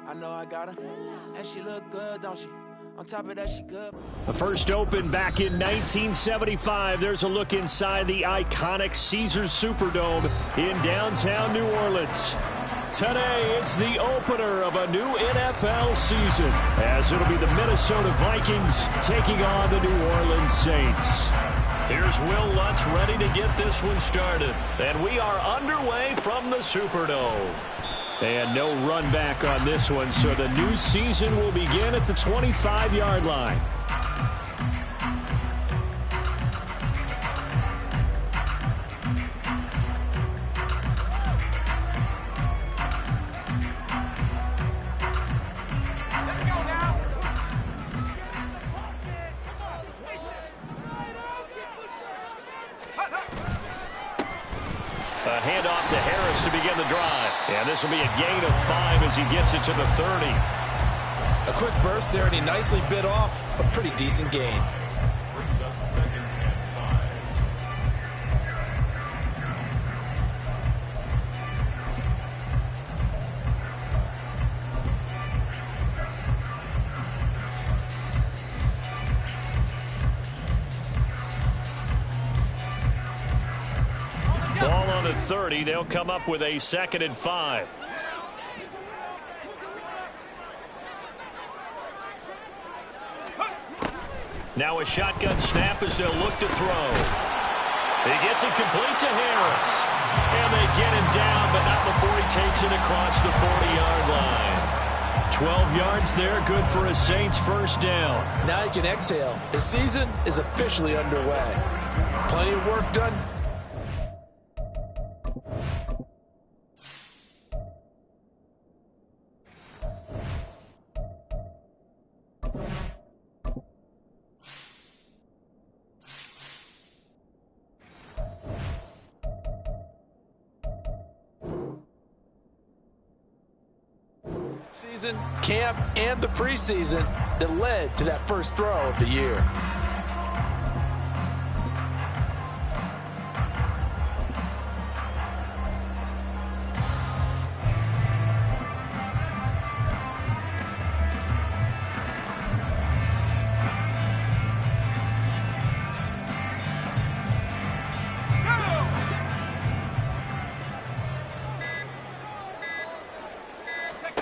I know I got her, and she look good, don't she? On top of that, she good. The first opened back in 1975. There's a look inside the iconic Caesars Superdome in downtown New Orleans. Today, it's the opener of a new NFL season, as it'll be the Minnesota Vikings taking on the New Orleans Saints. Here's Will Lutz ready to get this one started. And we are underway from the Superdome. And no run back on this one, so the new season will begin at the 25-yard line. A handoff to Harris to begin the drive. And this will be a gain of 5 as he gets it to the 30. A quick burst there, and he nicely bit off a pretty decent gain. Brings up 2nd and 5. Ball on the 30. They'll come up with a 2nd and 5. Now a shotgun snap as they'll look to throw. He gets it complete to Harris. And they get him down, but not before he takes it across the 40-yard line. 12 yards there, good for a Saints first down. Now you can exhale. The season is officially underway. Plenty of work done. Season, camp, and the preseason that led to that first throw of the year.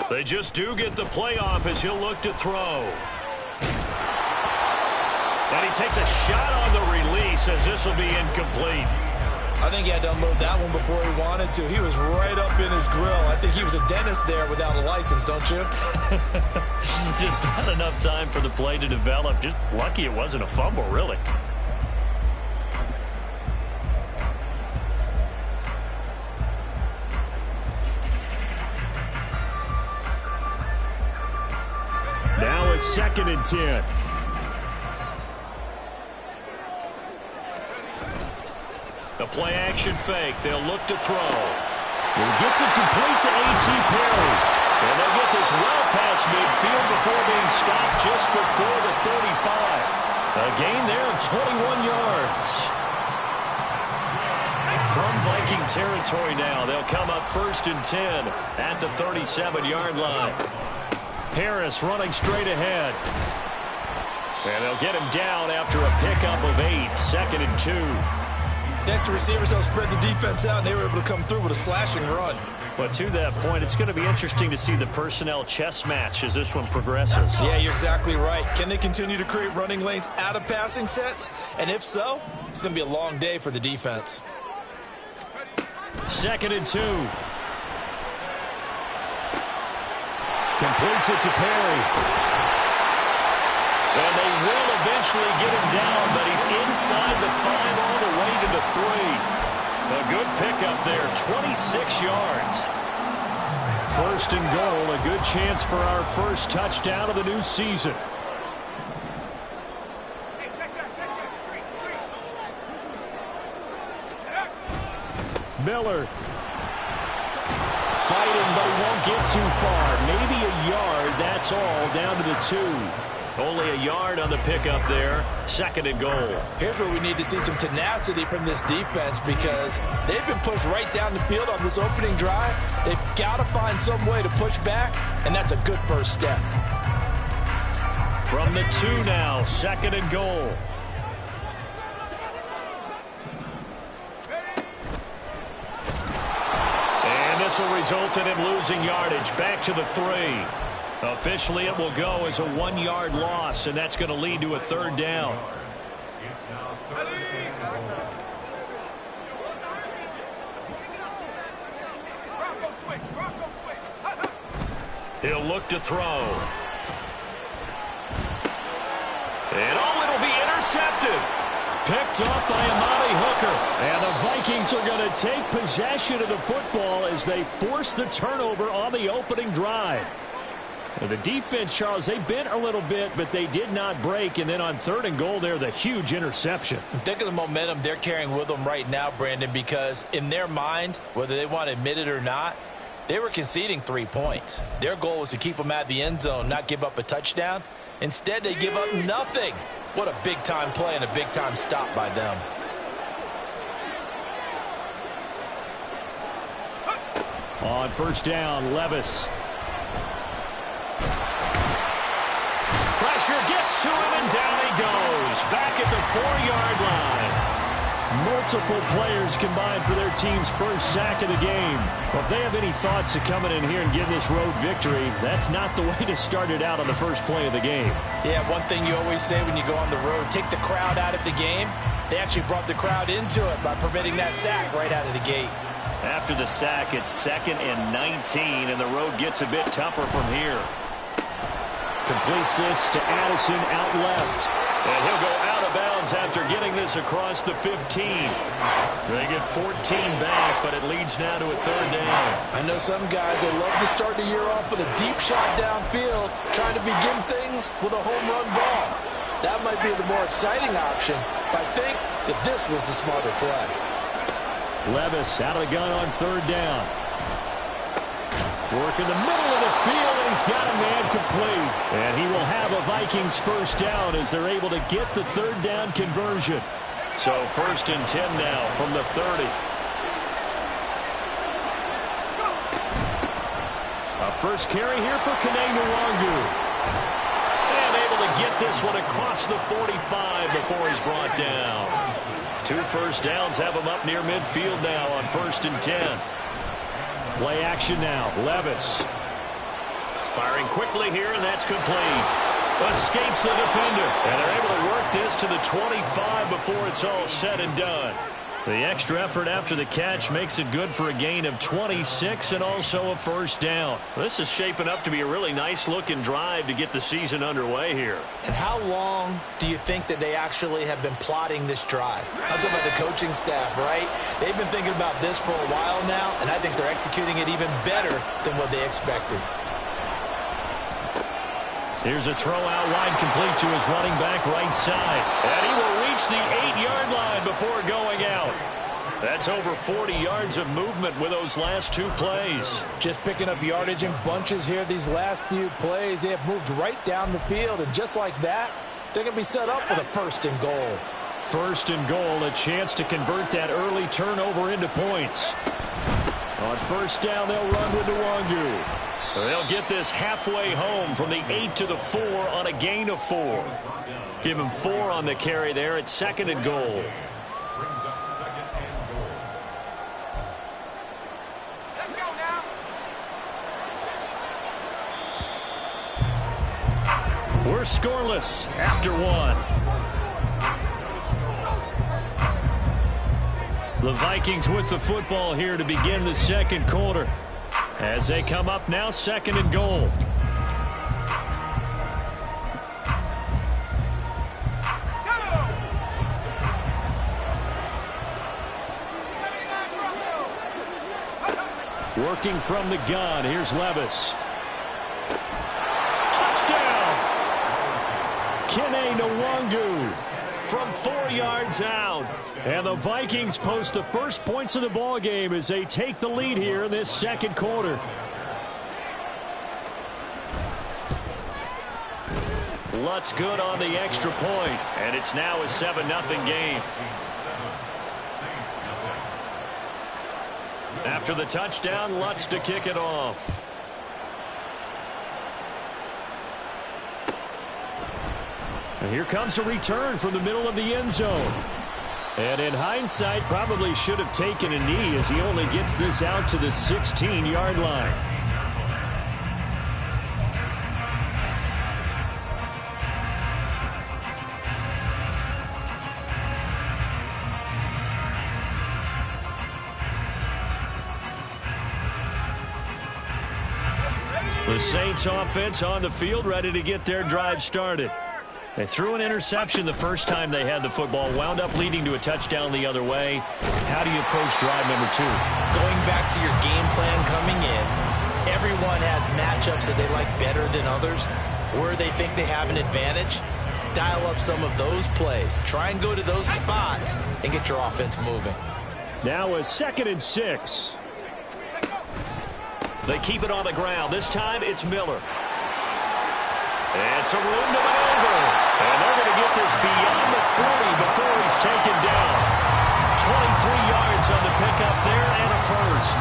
They just do get the playoff as he'll look to throw. And he takes a shot on the release as this will be incomplete. I think he had to unload that one before he wanted to. He was right up in his grill. I think he was a dentist there without a license, don't you? Just not enough time for the play to develop. Just lucky it wasn't a fumble, really. Now a 2nd and 10. The play action fake. They'll look to throw. He gets it complete to A.T. Perry. And they'll get this well past midfield before being stopped just before the 35. A gain there of 21 yards. From Viking territory now, they'll come up 1st and 10 at the 37-yard line. Harris running straight ahead. And they'll get him down after a pickup of 8, 2nd and 2. Next, the receivers don't spread the defense out, and they were able to come through with a slashing run. But to that point, it's going to be interesting to see the personnel chess match as this one progresses. Yeah, you're exactly right. Can they continue to create running lanes out of passing sets? And if so, it's going to be a long day for the defense. 2nd and 2. Completes it to Perry. And they will eventually get him down, but he's inside the 5 all the way to the 3. A good pickup there, 26 yards. 1st and goal, a good chance for our first touchdown of the new season. Miller. Fighting, but he won't get too far. Maybe a yard, that's all, down to the 2. Only a yard on the pickup there. 2nd and goal. Here's where we need to see some tenacity from this defense because they've been pushed right down the field on this opening drive. They've got to find some way to push back, and that's a good first step. From the 2 now, 2nd and goal. And this will result in him losing yardage. Back to the 3. Officially, it will go as a 1-yard loss, and that's going to lead to a 3rd down. It's now 3rd and goal. He'll look to throw. And it'll be intercepted. Picked up by Amani Hooker. And the Vikings are going to take possession of the football as they force the turnover on the opening drive. The defense, Charles, they bent a little bit, but they did not break. And then on 3rd and goal there, the huge interception. Think of the momentum they're carrying with them right now, Brandon, because in their mind, whether they want to admit it or not, they were conceding 3 points. Their goal was to keep them at the end zone, not give up a touchdown. Instead, they give up nothing. What a big-time play and a big-time stop by them. On 1st down, Levis. Pressure gets to him, and down he goes. Back at the 4-yard line. Multiple players combined for their team's first sack of the game. Well, if they have any thoughts of coming in here and getting this road victory, that's not the way to start it out on the first play of the game. Yeah, one thing you always say when you go on the road, take the crowd out of the game. They actually brought the crowd into it by permitting that sack right out of the gate. After the sack, it's 2nd and 19, and the road gets a bit tougher from here. Completes this to Addison out left. And he'll go out of bounds after getting this across the 15. They get 14 back, but it leads now to a 3rd down. I know some guys, they love to start the year off with a deep shot downfield, trying to begin things with a home run ball. That might be the more exciting option, but I think that this was the smarter play. Levis out of the gun on 3rd down. Work in the middle of the field, and he's got a man complete. And he will have a Vikings first down as they're able to get the 3rd down conversion. So 1st and 10 now from the 30. A first carry here for Kene Nwangu. And able to get this one across the 45 before he's brought down. 2 first downs have him up near midfield now on 1st and 10. Play action now. Levis. Firing quickly here, and that's complete. Escapes the defender. And they're able to work this to the 25 before it's all said and done. The extra effort after the catch makes it good for a gain of 26 and also a first down. This is shaping up to be a really nice-looking drive to get the season underway here. And how long do you think that they actually have been plotting this drive? I'm talking about the coaching staff, right? They've been thinking about this for a while now, and I think they're executing it even better than what they expected. Here's a throw out wide, complete to his running back right side. And he will reach the 8-yard line before going out. That's over 40 yards of movement with those last 2 plays. Just picking up yardage in bunches here these last few plays. They have moved right down the field, and just like that, they're going to be set up with a 1st and goal. 1st and goal, a chance to convert that early turnover into points. On 1st down, they'll run with Nwangu. They'll get this halfway home from the 8 to the 4 on a gain of 4. Give him 4 on the carry there at 2nd and goal. Brings up 2nd and goal. Let's go now. We're scoreless after 1. The Vikings with the football here to begin the 2nd quarter. As they come up now, 2nd and goal. Working from the gun, here's Levis. Touchdown! Kene Nwangu from 4 yards out. And the Vikings post the first points of the ball game as they take the lead here in this 2nd quarter. Lutz good on the extra point, and it's now a 7-0 game. After the touchdown, Lutz to kick it off. And here comes a return from the middle of the end zone. And in hindsight, probably should have taken a knee as he only gets this out to the 16-yard line. The Saints offense on the field, ready to get their drive started. They threw an interception the first time they had the football, wound up leading to a touchdown the other way. How do you approach drive number 2? Going back to your game plan coming in, everyone has matchups that they like better than others, where they think they have an advantage. Dial up some of those plays. Try and go to those spots and get your offense moving. Now a 2nd and 6. They keep it on the ground. This time it's Miller. It's a room to maneuver. And they're going to get this beyond the 40 before he's taken down. 23 yards on the pickup there and a first.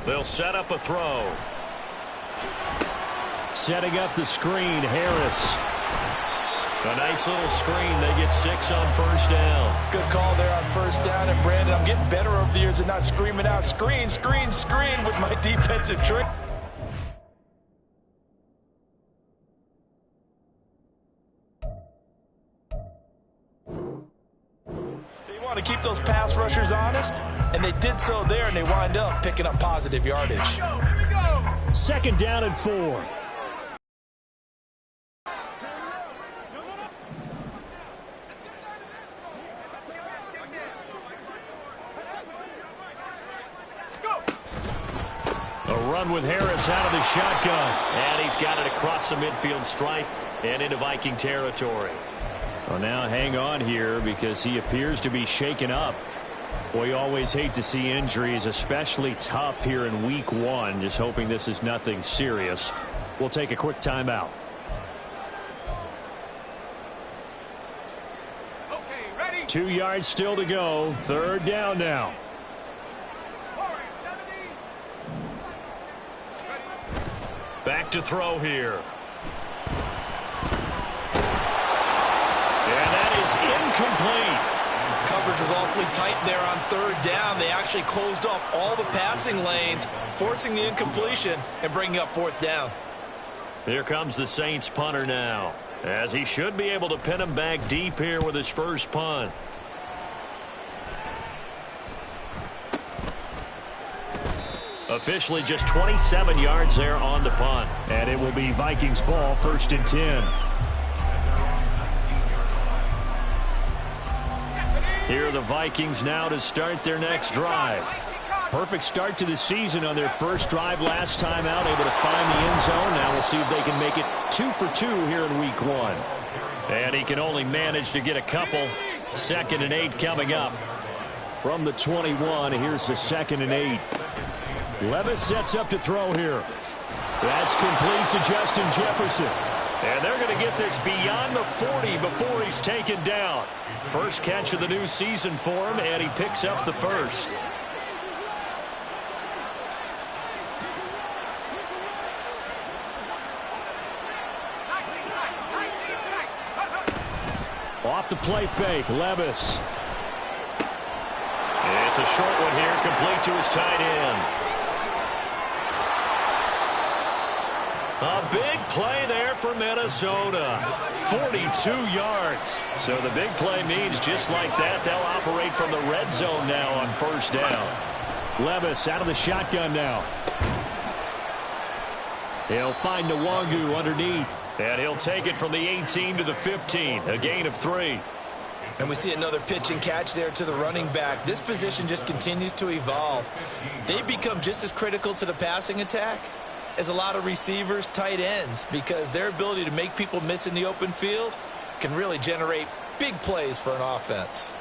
They'll set up a throw. Setting up the screen, Harris. A nice little screen. They get 6 on first down. Good call there on first down. And, Brandon, I'm getting better over the years at not screaming out, screen, screen, screen with my defensive trick. They want to keep those pass rushers honest, and they did so there, and they wind up picking up positive yardage. 2nd down and 4. With Harris out of the shotgun. And he's got it across the midfield stripe and into Viking territory. Well, now hang on here because he appears to be shaken up. Well, you always hate to see injuries, especially tough here in week 1. Just hoping this is nothing serious. We'll take a quick timeout. Okay, ready? 2 yards still to go. 3rd down now. Back to throw here. And that is incomplete. Coverage was awfully tight there on 3rd down. They actually closed off all the passing lanes, forcing the incompletion and bringing up 4th down. Here comes the Saints punter now, as he should be able to pin him back deep here with his first punt. Officially just 27 yards there on the punt. And it will be Vikings ball, 1st and 10. Here are the Vikings now to start their next drive. Perfect start to the season on their first drive last time out, able to find the end zone. Now we'll see if they can make it 2 for 2 here in week 1. And he can only manage to get a couple. 2nd and 8 coming up. From the 21, here's the 2nd and 8. Levis sets up to throw here. That's complete to Justin Jefferson. And they're going to get this beyond the 40 before he's taken down. First catch of the new season for him, and he picks up the first. Off the play fake, Levis. It's a short one here, complete to his tight end. A big play there for Minnesota. 42 yards. So the big play means just like that, they'll operate from the red zone now on first down. Levis out of the shotgun now. He'll find Nwangu underneath. And he'll take it from the 18 to the 15. A gain of 3. And we see another pitch and catch there to the running back. This position just continues to evolve. They become just as critical to the passing attack as a lot of receivers, tight ends, because their ability to make people miss in the open field can really generate big plays for an offense.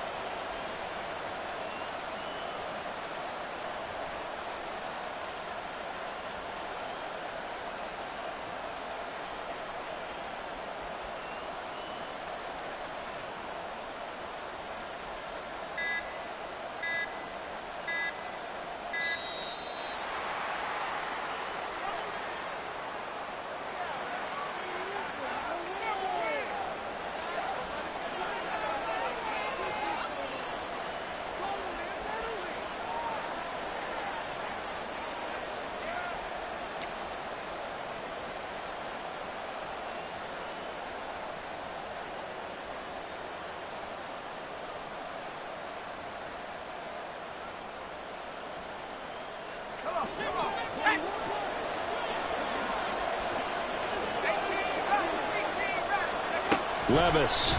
Levis.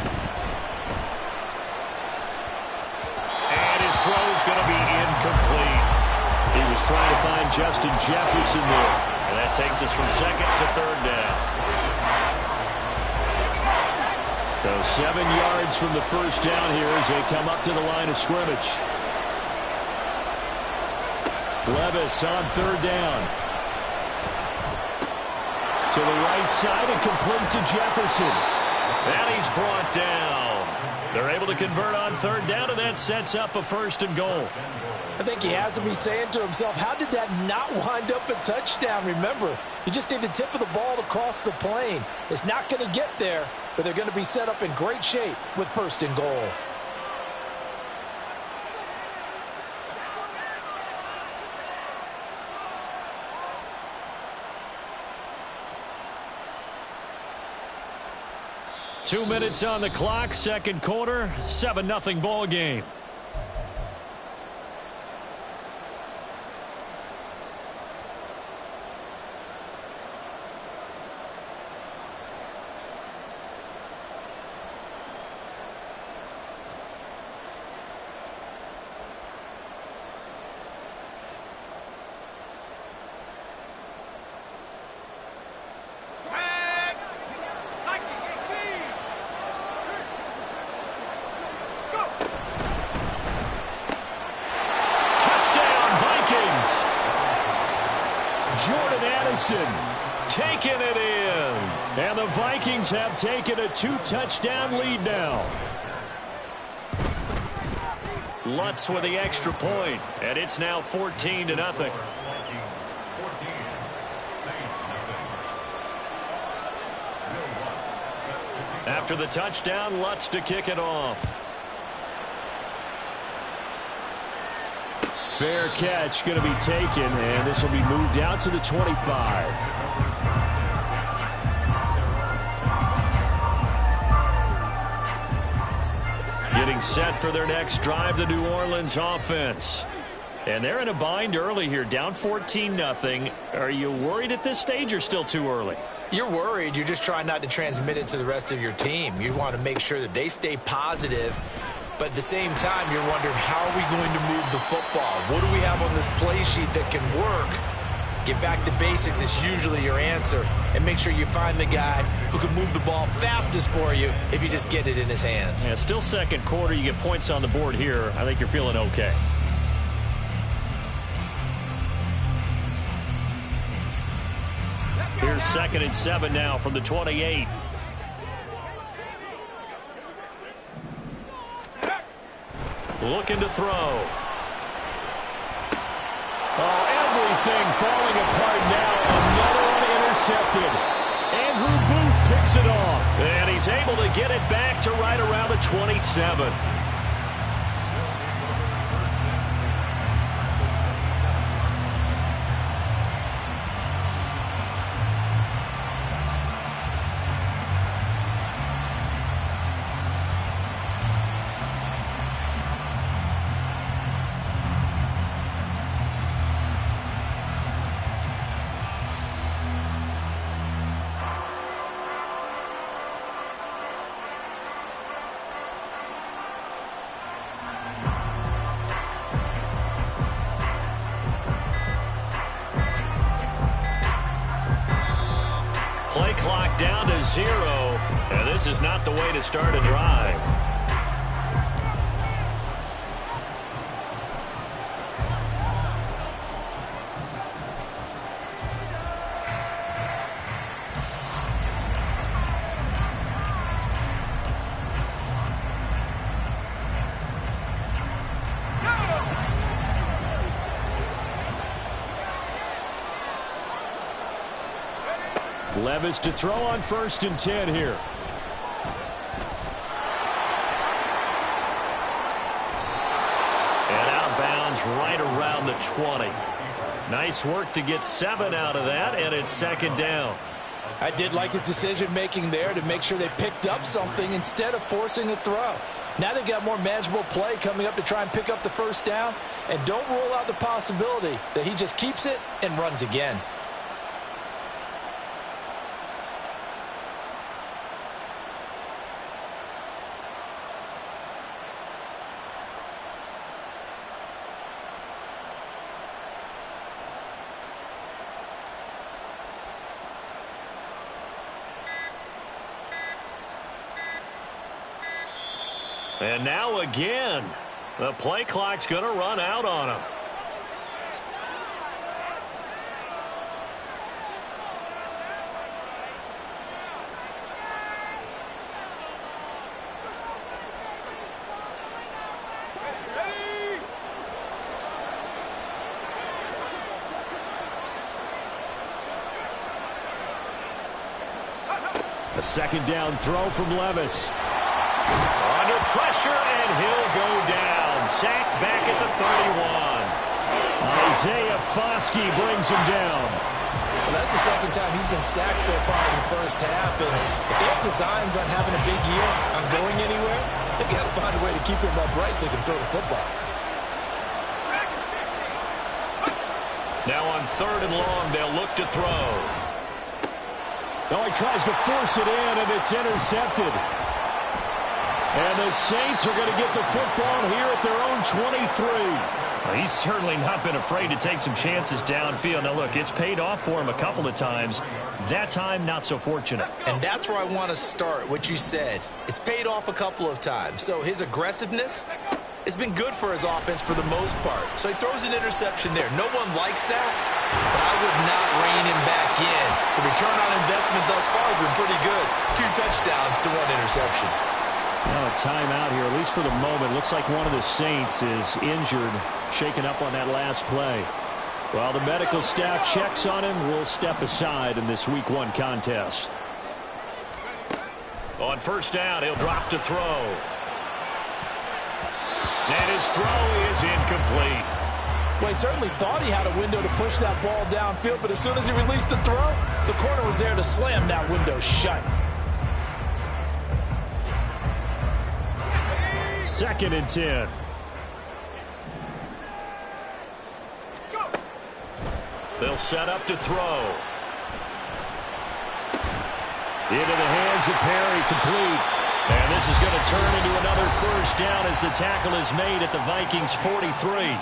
And his throw is going to be incomplete. He was trying to find Justin Jefferson there. And that takes us from second to third down. So 7 yards from the first down here as they come up to the line of scrimmage. Levis on third down. To the right side and complete to Jefferson. And he's brought down. They're able to convert on third down, and that sets up a 1st and goal. I think he has to be saying to himself, how did that not wind up a touchdown? Remember, you just need the tip of the ball to cross the plane. It's not going to get there, but they're going to be set up in great shape with 1st and goal. Two minutes on the clock, second quarter, 7-0 ball game. Taking it in. And the Vikings have taken a 2-touchdown lead now. Lutz with the extra point, and it's now 14-0. After the touchdown, Lutz to kick it off. Fair catch going to be taken, and this will be moved out to the 25. Getting set for their next drive, the New Orleans offense. And they're in a bind early here, down 14-0. Are you worried at this stage or still too early? You're worried. You're just trying not to transmit it to the rest of your team. You want to make sure that they stay positive. But at the same time, you're wondering, how are we going to move the football? What do we have on this play sheet that can work? Get back to basics is usually your answer. And make sure you find the guy who can move the ball fastest for you if you just get it in his hands. Yeah, still second quarter. You get points on the board here. I think you're feeling okay. Here's 2nd and 7 now from the 28. Looking to throw. Oh, everything falling apart now. Another one intercepted. Andrew Booth picks it off. And he's able to get it back to right around the 27. Play clock down to 0. And this is not the way to start a drive. Levis to throw on 1st and 10 here. And out of bounds right around the 20. Nice work to get 7 out of that, and it's 2nd down. I did like his decision-making there to make sure they picked up something instead of forcing a throw. Now they've got more manageable play coming up to try and pick up the 1st down, and don't rule out the possibility that he just keeps it and runs again. And now again, the play clock's going to run out on him. A 2nd down throw from Levis. Under pressure, and he'll go down. Sacked back at the 31. Isaiah Foskey brings him down. Well, that's the 2nd time he's been sacked so far in the 1st half. And if they have designs on having a big year, on going anywhere, they've got to find a way to keep him upright so he can throw the football. Now on 3rd and long, they'll look to throw. Oh, he tries to force it in, and it's intercepted. And the Saints are going to get the football here at their own 23. Well, he's certainly not been afraid to take some chances downfield. Now, look, it's paid off for him a couple of times. That time, not so fortunate. And that's where I want to start, what you said. It's paid off a couple of times. So his aggressiveness has been good for his offense for the most part. So he throws an interception there. No one likes that, but I would not rein him back in. The return on investment thus far has been pretty good. 2 touchdowns to 1 interception. Well, a timeout here, at least for the moment. Looks like one of the Saints is injured, shaken up on that last play. While the medical staff checks on him, we'll step aside in this Week 1 contest. On 1st down, he'll drop to throw. And his throw is incomplete. Well, he certainly thought he had a window to push that ball downfield, but as soon as he released the throw, the corner was there to slam that window shut. 2nd and 10. They'll set up to throw. Into the hands of Perry, complete. And this is going to turn into another 1st down as the tackle is made at the Vikings 43.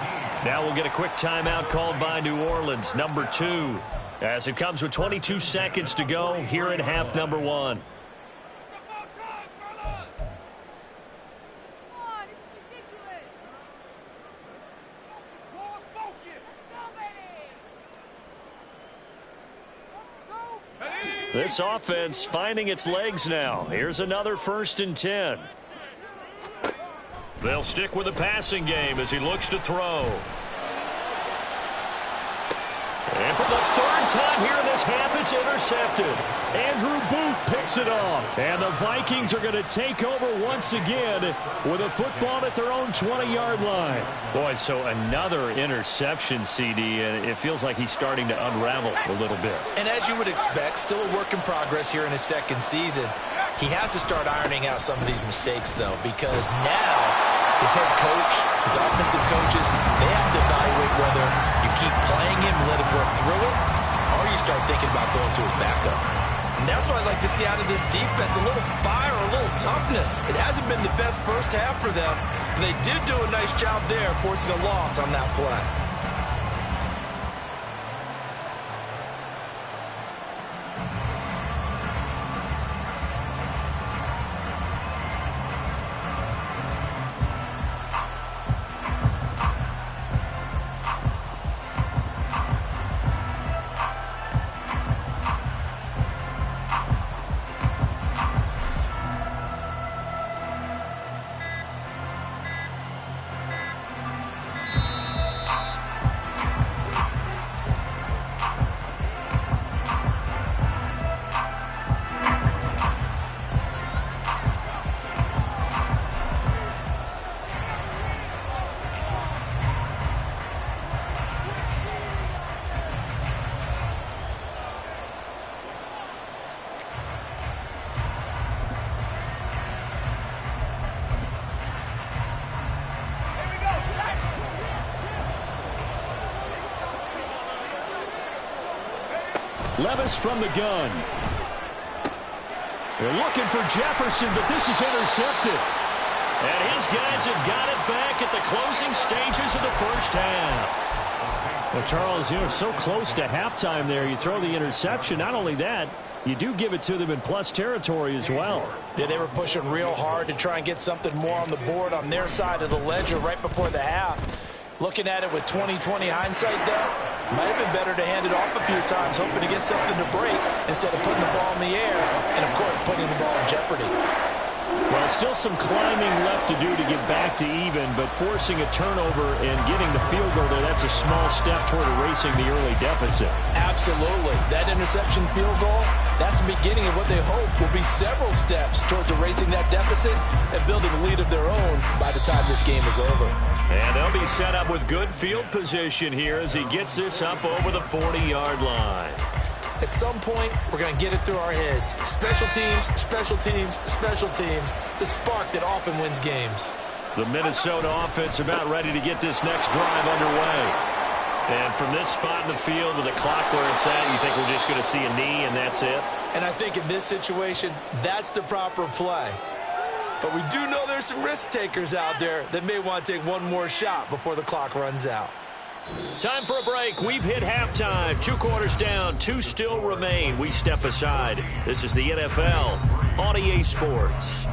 Now we'll get a quick timeout called by New Orleans, number 2. As it comes with 22 seconds to go here in half number 1. This offense finding its legs now. Here's another 1st and 10. They'll stick with the passing game as he looks to throw. And for the 3rd time here in this half, it's intercepted. Andrew Booth picks it off. And the Vikings are going to take over once again with a football at their own 20-yard line. Boy, so another interception, CD, and it feels like he's starting to unravel a little bit. And as you would expect, still a work in progress here in his 2nd season. He has to start ironing out some of these mistakes, though, because now his head coach, his offensive coaches, they have to evaluate whether you keep playing him and let him work through it, or you start thinking about going to his backup. And that's what I'd like to see out of this defense, a little fire, a little toughness. It hasn't been the best 1st half for them, but they did do a nice job there forcing a loss on that play. Levis from the gun. They're looking for Jefferson, but this is intercepted. And his guys have got it back at the closing stages of the first half. Well, Charles, you know, so close to halftime there. You throw the interception. Not only that, you do give it to them in plus territory as well. Yeah, they were pushing real hard to try and get something more on the board on their side of the ledger right before the half. Looking at it with 20/20 hindsight, though, might have been better to hand it off a few times, hoping to get something to break instead of putting the ball in the air and, of course, putting the ball in jeopardy. Well, still some climbing left to do to get back to even, but forcing a turnover and getting the field goal there, that's a small step toward erasing the early deficit. Absolutely. That interception field goal, that's the beginning of what they hope will be several steps towards erasing that deficit and building a lead of their own by the time this game is over. And they'll be set up with good field position here as he gets this up over the 40-yard line. At some point, we're going to get it through our heads. Special teams, special teams, special teams. The spark that often wins games. The Minnesota offense about ready to get this next drive underway. And from this spot in the field with the clock where it's at, you think we're just going to see a knee and that's it? And I think in this situation, that's the proper play. But we do know there's some risk takers out there that may want to take one more shot before the clock runs out. Time for a break. We've hit halftime. 2 quarters down. 2 still remain. We step aside. This is the NFL on EA Sports.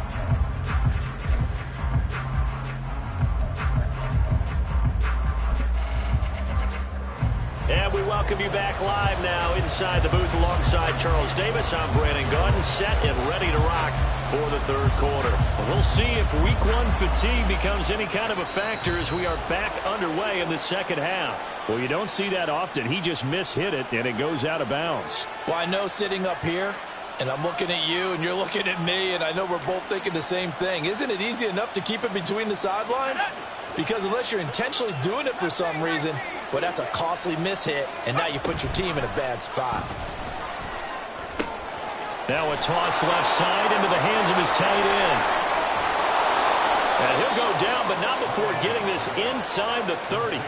And we welcome you back live now inside the booth alongside Charles Davis. I'm Brandon Gunn, set and ready to rock for the third quarter. We'll see if week 1 fatigue becomes any kind of a factor as we are back underway in the second half. Well, you don't see that often. He just mishit it, and it goes out of bounds. Well, I know sitting up here, and I'm looking at you, and you're looking at me, and I know we're both thinking the same thing. Isn't it easy enough to keep it between the sidelines? Because unless you're intentionally doing it for some reason, well, that's a costly mishit, and now you put your team in a bad spot. Now a toss left side into the hands of his tight end. And he'll go down, but not before getting this inside the 30.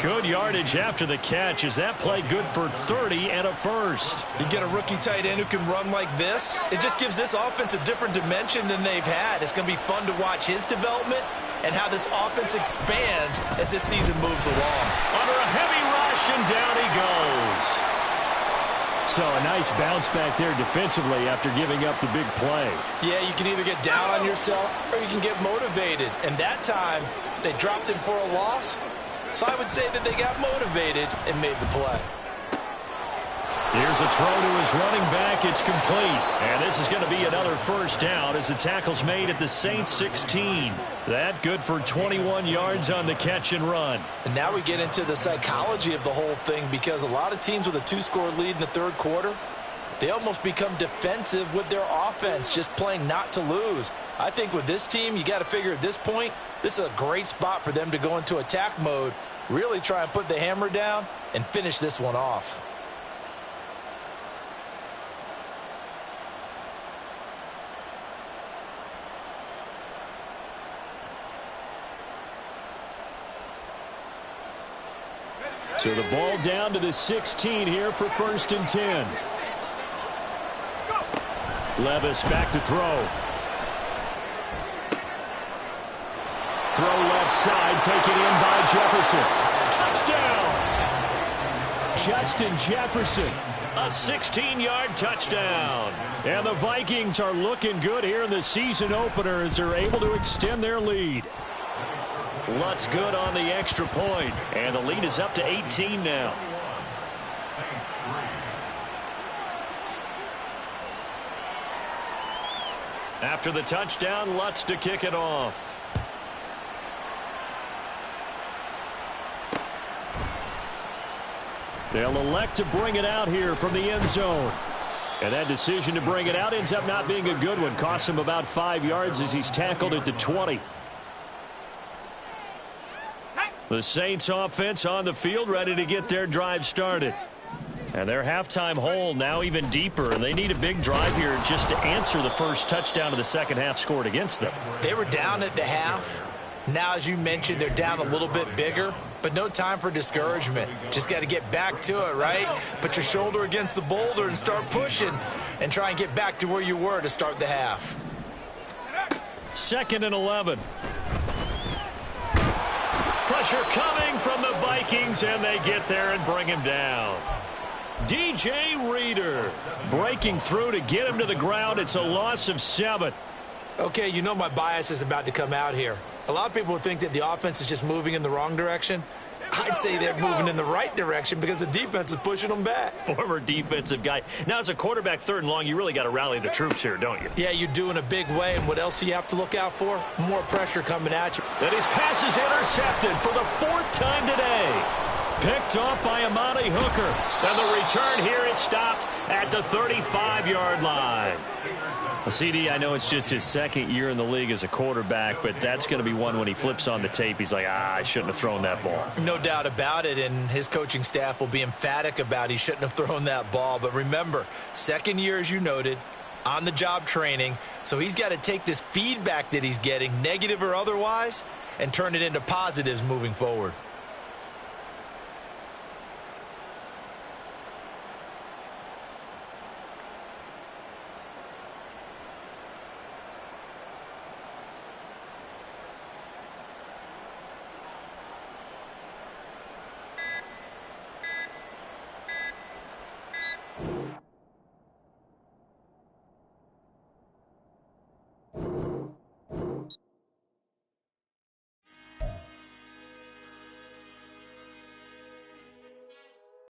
Good yardage after the catch. Is that play good for 30 and a first? You get a rookie tight end who can run like this, it just gives this offense a different dimension than they've had. It's going to be fun to watch his development and how this offense expands as this season moves along. Under a heavy rush, and down he goes. So a nice bounce back there defensively after giving up the big play. Yeah, you can either get down on yourself or you can get motivated. And that time, they dropped him for a loss. So I would say that they got motivated and made the play. Here's a throw to his running back. It's complete. And this is going to be another first down as the tackle's made at the Saints 16. That good for 21 yards on the catch and run. And now we get into the psychology of the whole thing, because a lot of teams with a 2-score lead in the third quarter, they almost become defensive with their offense, just playing not to lose. I think with this team, you got to figure at this point, this is a great spot for them to go into attack mode, really try and put the hammer down and finish this one off. So the ball down to the 16 here for 1st and 10. Levis back to throw. Throw left side, taken in by Jefferson. Touchdown! Justin Jefferson. A 16-yard touchdown. And the Vikings are looking good here in the season opener as they're able to extend their lead. Lutz good on the extra point, and the lead is up to 18 now. After the touchdown, Lutz to kick it off. They'll elect to bring it out here from the end zone. And that decision to bring it out ends up not being a good one. Costs him about 5 yards as he's tackled at the 20. The Saints offense on the field, ready to get their drive started. And their halftime hole now even deeper, and they need a big drive here just to answer the first touchdown of the second half scored against them. They were down at the half. Now, as you mentioned, they're down a little bit bigger. But no time for discouragement. Just got to get back to it, right? Put your shoulder against the boulder and start pushing and try and get back to where you were to start the half. 2nd and 11. Pressure coming from the Vikings, and they get there and bring him down. DJ Reader breaking through to get him to the ground. It's a loss of 7. Okay, you know my bias is about to come out here. A lot of people would think that the offense is just moving in the wrong direction. I'd say they're moving in the right direction because the defense is pushing them back. Former defensive guy. Now, as a quarterback 3rd and long, you really got to rally the troops here, don't you? Yeah, you do in a big way. And what else do you have to look out for? More pressure coming at you. And his pass is intercepted for the 4th time today. Picked off by Amani Hooker. And the return here is stopped at the 35-yard line. CD, I know it's just his 2nd year in the league as a quarterback, but that's going to be one when he flips on the tape. He's like, I shouldn't have thrown that ball. No doubt about it, and his coaching staff will be emphatic about he shouldn't have thrown that ball. But remember, 2nd year, as you noted, on-the-job training, so he's got to take this feedback that he's getting, negative or otherwise, and turn it into positives moving forward.